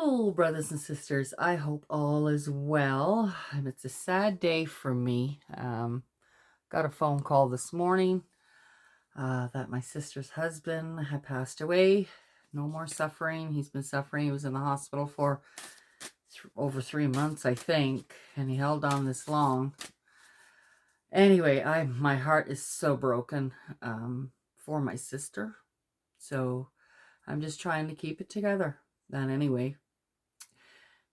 Hello, brothers and sisters. I hope all is well. It's a sad day for me. Got a phone call this morning that my sister's husband had passed away. No more suffering. He's been suffering. He was in the hospital for over 3 months, I think, and he held on this long. Anyway, my heart is so broken for my sister. So I'm just trying to keep it together. And anyway,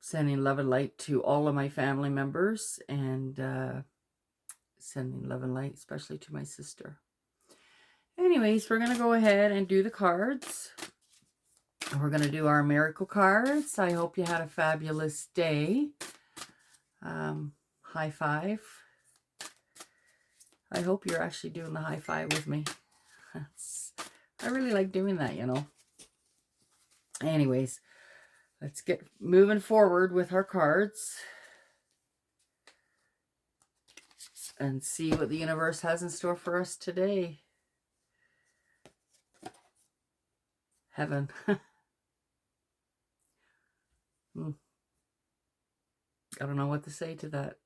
sending love and light to all of my family members, and sending love and light especially to my sister. Anyways, we're going to go ahead and do the cards. We're going to do our miracle cards. I hope you had a fabulous day. High five. I hope you're actually doing the high five with me. I really like doing that, you know. Anyways, let's get moving forward with our cards and see what the universe has in store for us today. Heaven. I don't know what to say to that.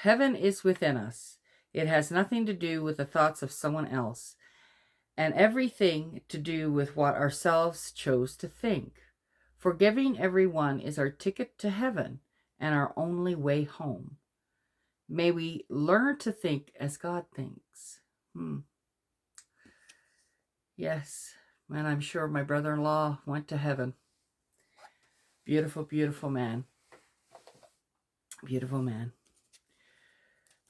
Heaven is within us. It has nothing to do with the thoughts of someone else, and everything to do with what ourselves chose to think. Forgiving everyone is our ticket to heaven and our only way home. May we learn to think as God thinks. Yes, and I'm sure my brother-in-law went to heaven. Beautiful, beautiful man. Beautiful man.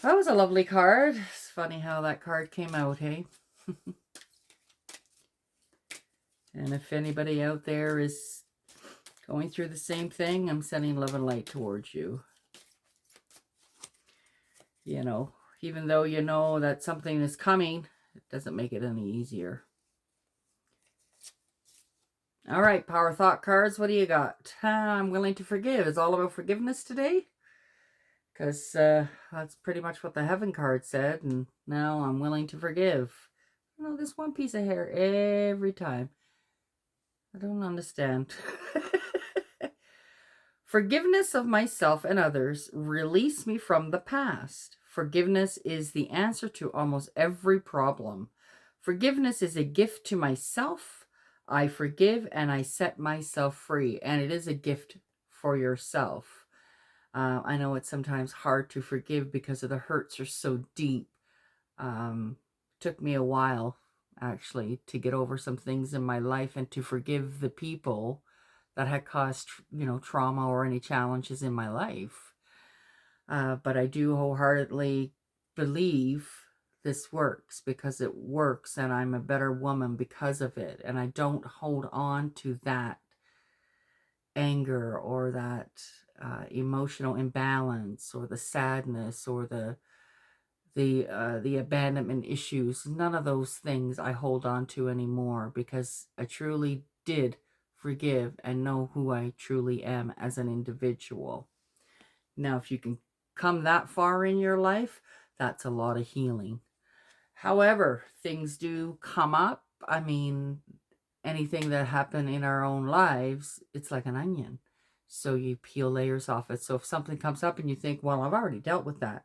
That was a lovely card. It's funny how that card came out, hey? And if anybody out there is going through the same thing, I'm sending love and light towards you. You know, even though you know that something is coming, it doesn't make it any easier. All right, Power Thought cards, what do you got? I'm willing to forgive. It's all about forgiveness today? Because that's pretty much what the Heaven card said, and now I'm willing to forgive. You know, this one piece of hair every time. I don't understand. Forgiveness of myself and others release me from the past. Forgiveness is the answer to almost every problem. Forgiveness is a gift to myself. I forgive and I set myself free. And it is a gift for yourself. I know it's sometimes hard to forgive because of the hurts are so deep. Took me a while, actually, to get over some things in my life and to forgive the people that had caused, trauma or any challenges in my life. But I do wholeheartedly believe this works because it works, and I'm a better woman because of it. And I don't hold on to that anger or that emotional imbalance or the sadness or the abandonment issues. None of those things I hold on to anymore because I truly did forgive and know who I truly am as an individual. Now, if you can come that far in your life, that's a lot of healing. However, things do come up. I mean, anything that happened in our own lives, it's like an onion. So you peel layers off it. So if something comes up and you think, well, I've already dealt with that,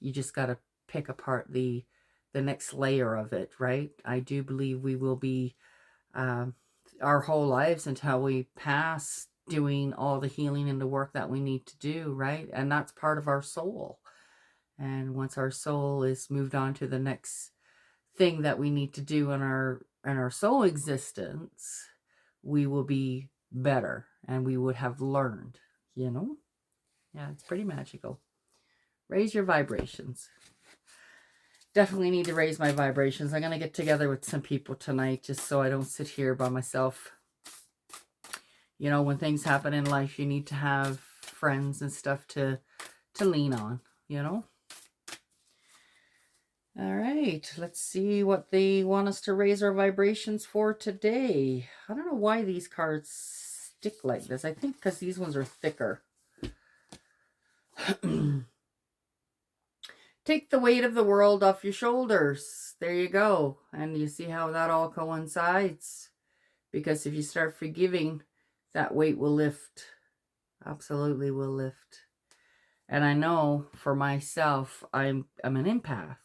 you just got to pick apart the next layer of it, right? I do believe we will be our whole lives until we pass doing all the healing and the work that we need to do, right? And that's part of our soul. And once our soul is moved on to the next thing that we need to do in our soul existence, we will be better and we would have learned, Yeah, it's pretty magical. Raise your vibrations. Definitely need to raise my vibrations. I'm going to get together with some people tonight just so I don't sit here by myself. You know, when things happen in life, you need to have friends and stuff to lean on, All right, let's see what they want us to raise our vibrations for today. I don't know why these cards stick like this. I think because these ones are thicker. Take the weight of the world off your shoulders. There you go. And you see how that all coincides. Because if you start forgiving, that weight will lift. Absolutely will lift. And I know for myself, I'm an empath.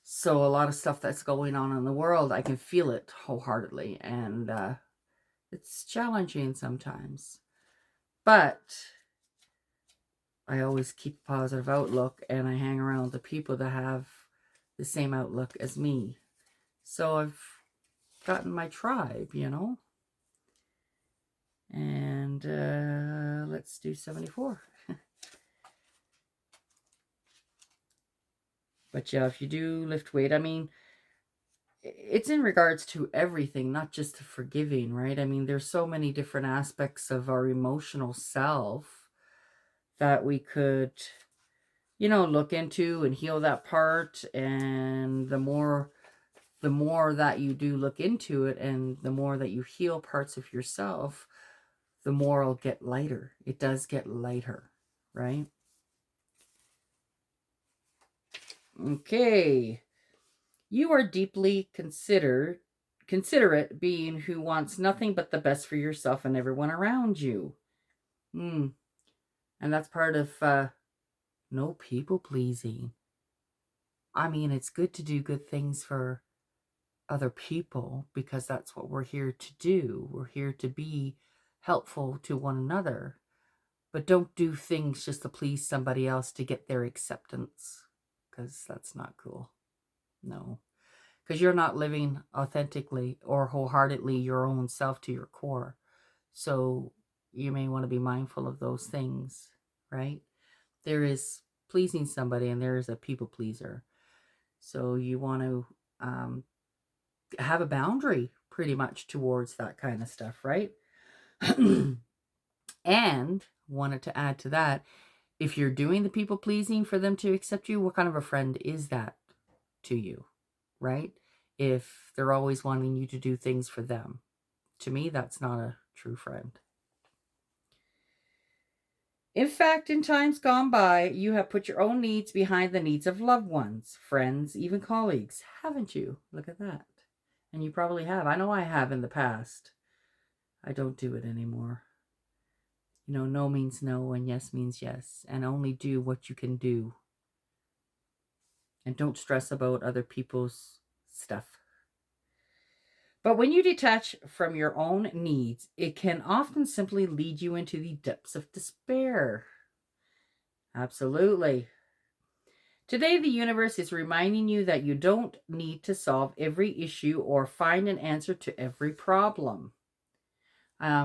So a lot of stuff that's going on in the world, I can feel it wholeheartedly. And it's challenging sometimes. But I always keep a positive outlook, and I hang around the people that have the same outlook as me. So I've gotten my tribe, you know. And let's do 74. But yeah, if you do lift weight, I mean, it's in regards to everything, not just to forgiving, right? I mean, there's so many different aspects of our emotional self that we could, you know, look into and heal that part. And the more that you do look into it, and the more that you heal parts of yourself, the more it'll get lighter. It does get lighter, right? Okay. You are deeply considerate being who wants nothing but the best for yourself and everyone around you. And that's part of no people pleasing. I mean, it's good to do good things for other people because that's what we're here to do. We're here to be helpful to one another. But don't do things just to please somebody else to get their acceptance, because that's not cool. No. Because you're not living authentically or wholeheartedly your own self to your core. So you may want to be mindful of those things, right? There is pleasing somebody and there is a people pleaser. So you want to have a boundary pretty much towards that kind of stuff, right? And wanted to add to that, if you're doing the people pleasing for them to accept you, what kind of a friend is that to you, right? If they're always wanting you to do things for them, to me, that's not a true friend. In fact, in times gone by, you have put your own needs behind the needs of loved ones, friends, even colleagues, haven't you? Look at that. And you probably have. I know I have in the past. I don't do it anymore. You know, no means no and yes means yes. And only do what you can do. And don't stress about other people's stuff. But when you detach from your own needs, it can often simply lead you into the depths of despair. Absolutely. Today, the universe is reminding you that you don't need to solve every issue or find an answer to every problem. I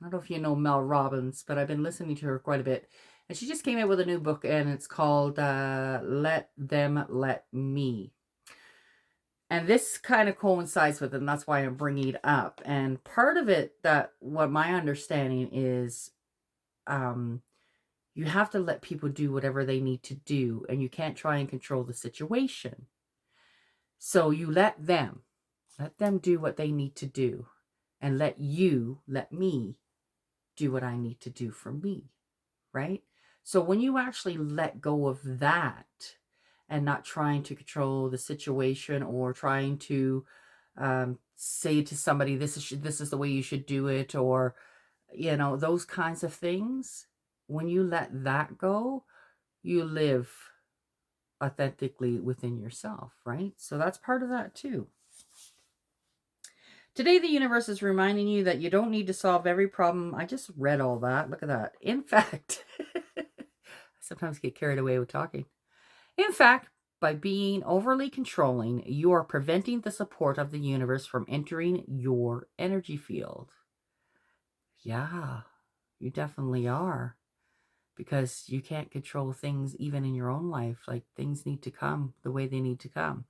don't know if you know Mel Robbins, but I've been listening to her quite a bit. And she just came out with a new book, and it's called Let Them Let Me. And this kind of coincides with it, and that's why I'm bringing it up. And part of it, that what my understanding is, you have to let people do whatever they need to do, and you can't try and control the situation. So you let them do what they need to do, and let me do what I need to do for me, right? So when you actually let go of that, and not trying to control the situation or trying to say to somebody, this is the way you should do it, or, you know, those kinds of things. When you let that go, you live authentically within yourself, right? So that's part of that too. Today, the universe is reminding you that you don't need to solve every problem. I just read all that. Look at that. In fact, I sometimes get carried away with talking. In fact, by being overly controlling, you are preventing the support of the universe from entering your energy field. Yeah, you definitely are. Because you can't control things even in your own life. Like, things need to come the way they need to come.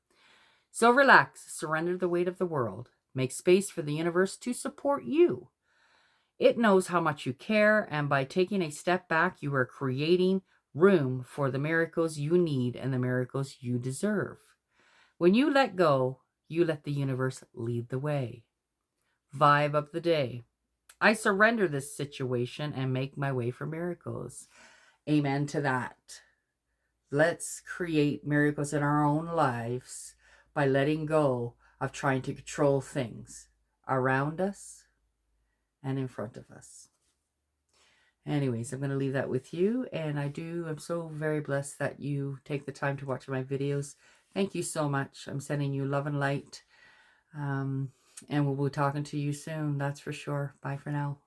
So relax, surrender the weight of the world. Make space for the universe to support you. It knows how much you care, and by taking a step back, you are creating room for the miracles you need and the miracles you deserve. When you let go, you let the universe lead the way. Vibe of the day. I surrender this situation and make my way for miracles. Amen to that. Let's create miracles in our own lives by letting go of trying to control things. around us and in front of us. Anyways, I'm going to leave that with you. And I'm so very blessed that you take the time to watch my videos. Thank you so much. I'm sending you love and light. And we'll be talking to you soon. That's for sure. Bye for now.